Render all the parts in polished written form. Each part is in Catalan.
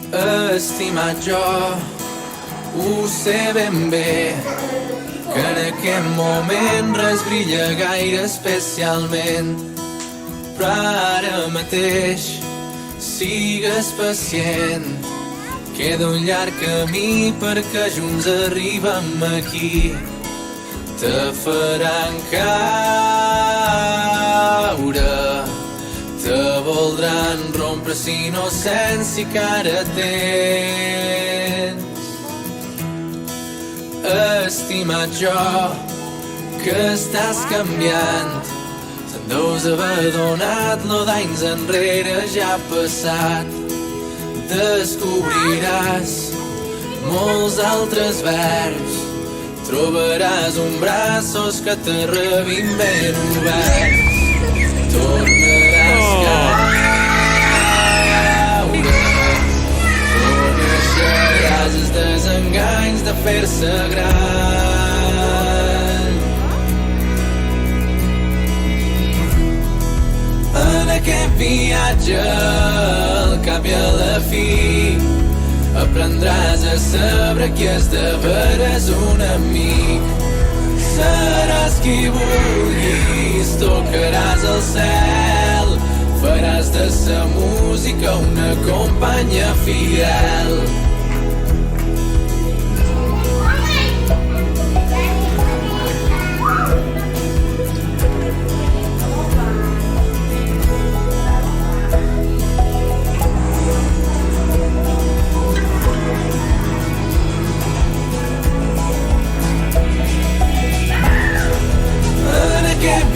Estimat jo, ho sé ben bé, que en aquest moment res brilla gaire especialment. Però ara mateix sigues pacient, queda un llarg camí perquè junts arribem aquí. Te faran caure, te voldran rompre si innocència que ara tens. Estimat jo, que estàs canviant, te'n deus haver donat lo d'anys enrere ja ha passat. Descobriràs molts altres verbs, trobaràs un braços que te rebin ben oberts. Tornaràs caure, coneixeràs els desenganys de fer-se gran. En aquest viatge, al cap i a la fi, aprendràs a saber qui és de veres un amic. Seràs qui vulguis, tocaràs el cel, faràs de sa música una companya fidel.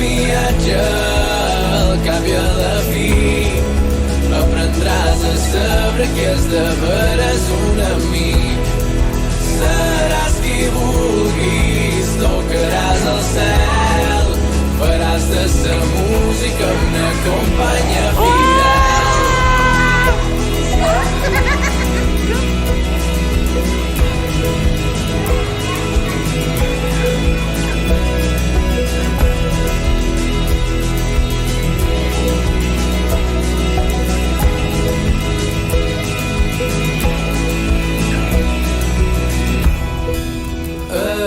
Viatge, al cap i a la fi, aprendràs a saber que és de veres un amic. Seràs qui vulguis, tocaràs el cel, faràs de sa música una companya fidel.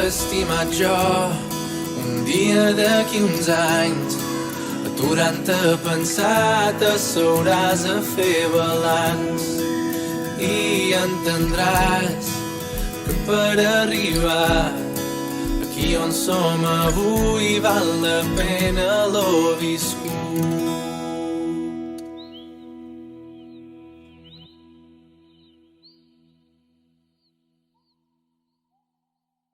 Estimat jo, un dia d'aquí uns anys, aturant-te a pensar, t'asseuràs a fer balanç i entendràs que per arribar aquí on som avui val la pena lo viscut.